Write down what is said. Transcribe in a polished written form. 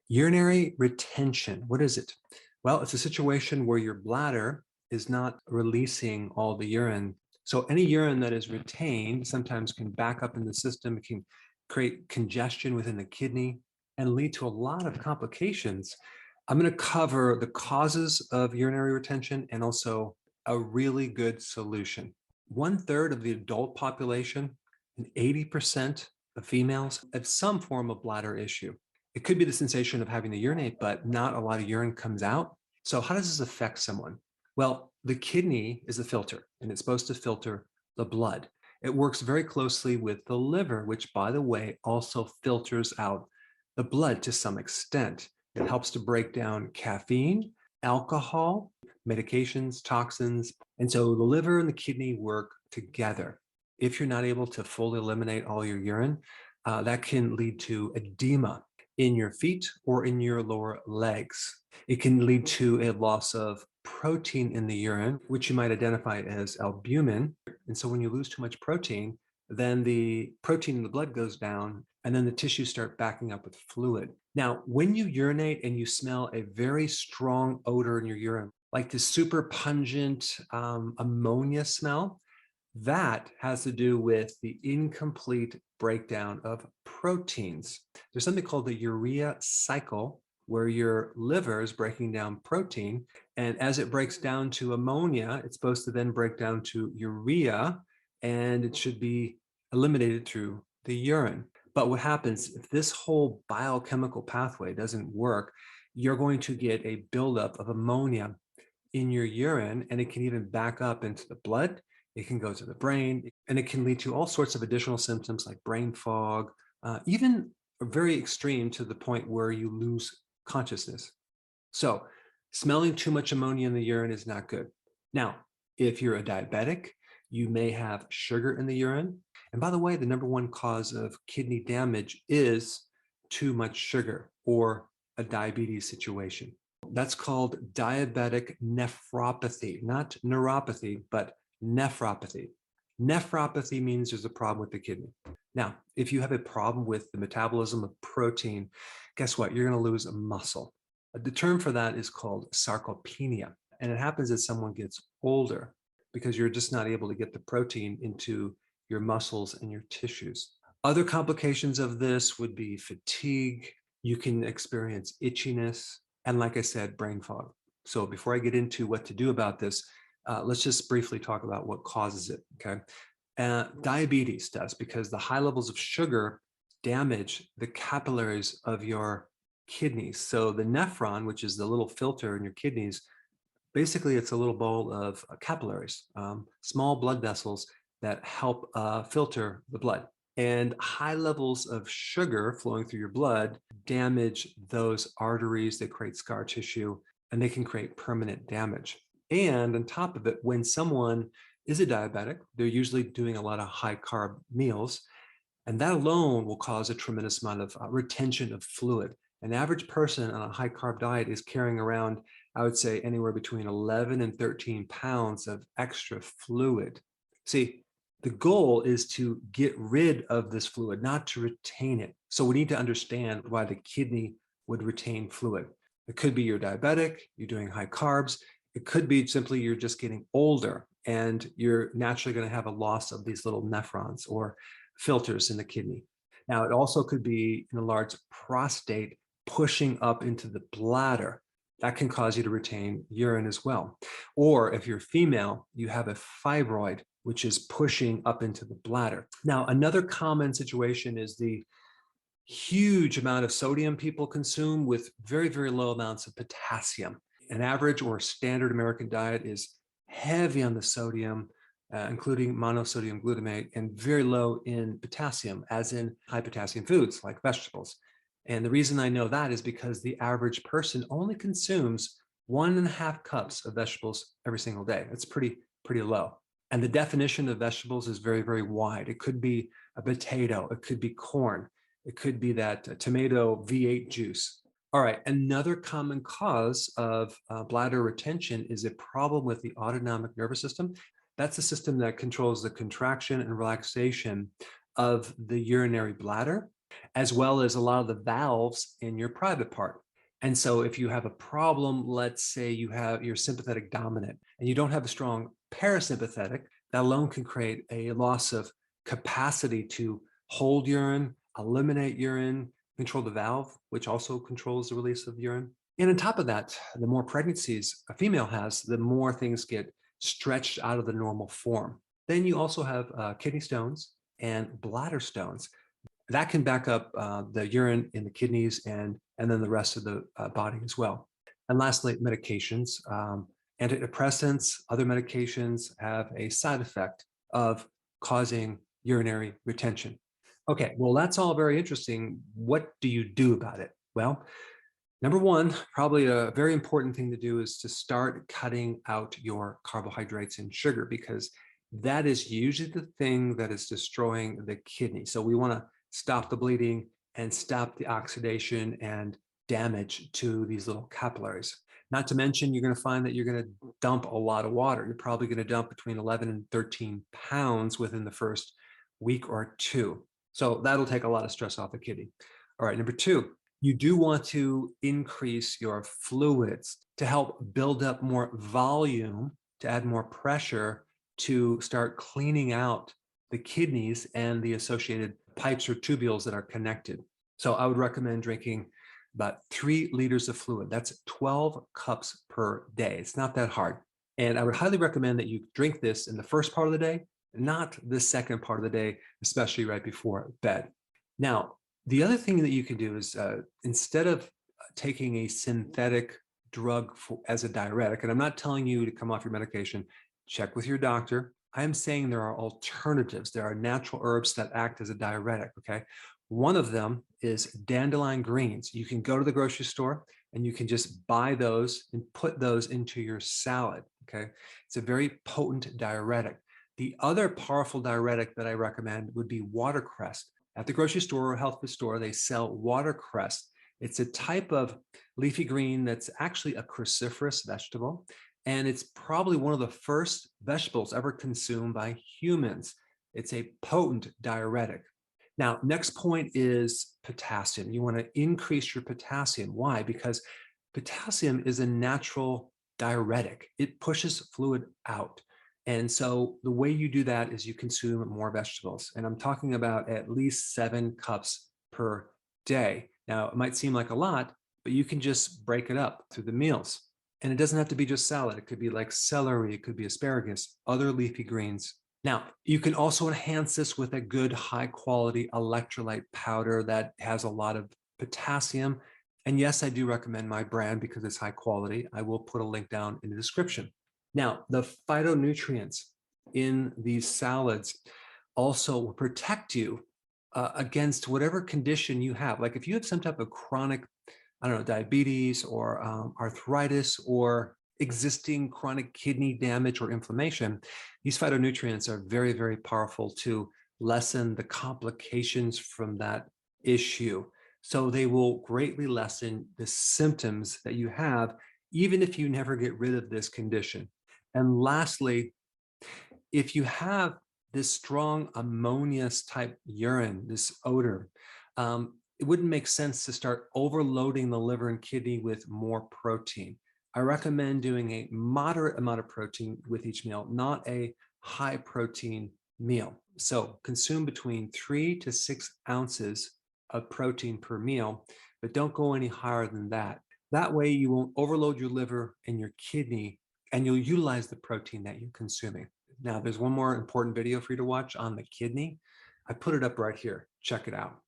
Urinary retention, what is it? Well, it's a situation where your bladder is not releasing all the urine. So any urine that is retained sometimes can back up in the system. It can create congestion within the kidney and lead to a lot of complications. I'm going to cover the causes of urinary retention and also a really good solution. 1/3 of the adult population and 80% of females have some form of bladder issue. It could be the sensation of having to urinate, but not a lot of urine comes out. So how does this affect someone? Well, the kidney is a filter, and it's supposed to filter the blood. It works very closely with the liver, which, by the way, also filters out the blood to some extent. It helps to break down caffeine, alcohol, medications, toxins. And so the liver and the kidney work together. If you're not able to fully eliminate all your urine, that can lead to edema in your feet or in your lower legs. It can lead to a loss of protein in the urine, which you might identify as albumin. And so when you lose too much protein, then the protein in the blood goes down and then the tissues start backing up with fluid. Now, when you urinate and you smell a very strong odor in your urine, like this super pungent ammonia smell, that has to do with the incomplete breakdown of proteins. There's something called the urea cycle where your liver is breaking down protein. And as it breaks down to ammonia, it's supposed to then break down to urea, and it should be eliminated through the urine. But what happens if this whole biochemical pathway doesn't work, you're going to get a buildup of ammonia in your urine, and it can even back up into the blood. It can go to the brain, and it can lead to all sorts of additional symptoms like brain fog, even very extreme to the point where you lose consciousness. So smelling too much ammonia in the urine is not good. Now, if you're a diabetic, you may have sugar in the urine. And by the way, the number one cause of kidney damage is too much sugar or a diabetes situation. That's called diabetic nephropathy, not neuropathy, but nephropathy. Nephropathy means there's a problem with the kidney. Now, if you have a problem with the metabolism of protein, guess what? You're going to lose a muscle. The term for that is called sarcopenia. And it happens as someone gets older because you're just not able to get the protein into your muscles and your tissues. Other complications of this would be fatigue. You can experience itchiness. And like I said, brain fog. So before I get into what to do about this, let's just briefly talk about what causes it, okay? Diabetes does, because the high levels of sugar damage the capillaries of your kidneys. So the nephron, which is the little filter in your kidneys, basically it's a little bowl of capillaries, small blood vessels that help filter the blood. And high levels of sugar flowing through your blood damage those arteries. They create scar tissue, and they can create permanent damage. And on top of it, when someone is a diabetic, they're usually doing a lot of high carb meals, and that alone will cause a tremendous amount of retention of fluid. An average person on a high carb diet is carrying around, I would say, anywhere between 11 and 13 pounds of extra fluid. See, the goal is to get rid of this fluid, not to retain it. So we need to understand why the kidney would retain fluid. It could be you're diabetic, you're doing high carbs. It could be simply you're just getting older and you're naturally going to have a loss of these little nephrons or filters in the kidney. Now, it also could be an enlarged prostate pushing up into the bladder. That can cause you to retain urine as well. Or if you're female, you have a fibroid, which is pushing up into the bladder. Now, another common situation is the huge amount of sodium people consume with very, very low amounts of potassium. An average or standard American diet is heavy on the sodium, including monosodium glutamate, and very low in potassium, as in high potassium foods like vegetables. And the reason I know that is because the average person only consumes 1.5 cups of vegetables every single day. That's pretty low. And the definition of vegetables is very, very wide. It could be a potato, it could be corn, it could be that tomato V8 juice. All right, another common cause of bladder retention is a problem with the autonomic nervous system. That's the system that controls the contraction and relaxation of the urinary bladder. as well as a lot of the valves in your private part. And so if you have a problem, let's say you have your sympathetic dominant and you don't have a strong parasympathetic, that alone can create a loss of capacity to hold urine, eliminate urine, control the valve, which also controls the release of urine. And on top of that, the more pregnancies a female has, the more things get stretched out of the normal form. Then you also have kidney stones and bladder stones. That can back up the urine in the kidneys and then the rest of the body as well. And lastly, medications. Antidepressants, other medications have a side effect of causing urinary retention. Okay, well, that's all very interesting. What do you do about it? Well, number one, probably a very important thing to do is to start cutting out your carbohydrates and sugar, because that is usually the thing that is destroying the kidney. So we want to stop the bleeding and stop the oxidation and damage to these little capillaries. Not to mention, you're going to find that you're going to dump a lot of water. You're probably going to dump between 11 and 13 pounds within the first week or two. So that'll take a lot of stress off the kidney. All right, number two, you do want to increase your fluids to help build up more volume, to add more pressure, to start cleaning out the kidneys and the associated pipes or tubules that are connected. So I would recommend drinking about 3 liters of fluid. That's 12 cups per day. It's not that hard. And I would highly recommend that you drink this in the first part of the day, not the second part of the day, especially right before bed. Now, the other thing that you can do is instead of taking a synthetic drug as a diuretic, and I'm not telling you to come off your medication, check with your doctor. I am saying there are alternatives. There are natural herbs that act as a diuretic, okay? One of them is dandelion greens. You can go to the grocery store and you can just buy those and put those into your salad, okay? It's a very potent diuretic. The other powerful diuretic that I recommend would be watercress. At the grocery store or health food store, they sell watercress. It's a type of leafy green that's actually a cruciferous vegetable, and it's probably one of the first vegetables ever consumed by humans. It's a potent diuretic. Now, next point is potassium. You want to increase your potassium. Why? Because potassium is a natural diuretic. It pushes fluid out. And so the way you do that is you consume more vegetables. And I'm talking about at least 7 cups per day. Now, it might seem like a lot, but you can just break it up through the meals. And it doesn't have to be just salad. It could be like celery, it could be asparagus, other leafy greens. Now, you can also enhance this with a good high quality electrolyte powder that has a lot of potassium. And yes, I do recommend my brand because it's high quality. I will put a link down in the description. Now, the phytonutrients in these salads also will protect you against whatever condition you have. Like if you have some type of chronic, I don't know, diabetes or arthritis or existing chronic kidney damage or inflammation, these phytonutrients are very, very powerful to lessen the complications from that issue. So they will greatly lessen the symptoms that you have, even if you never get rid of this condition. And lastly, if you have this strong ammonious type urine, this odor, it wouldn't make sense to start overloading the liver and kidney with more protein. I recommend doing a moderate amount of protein with each meal, not a high protein meal. So consume between 3 to 6 ounces of protein per meal, but don't go any higher than that. That way you won't overload your liver and your kidney, and you'll utilize the protein that you're consuming. Now, there's one more important video for you to watch on the kidney. I put it up right here. Check it out.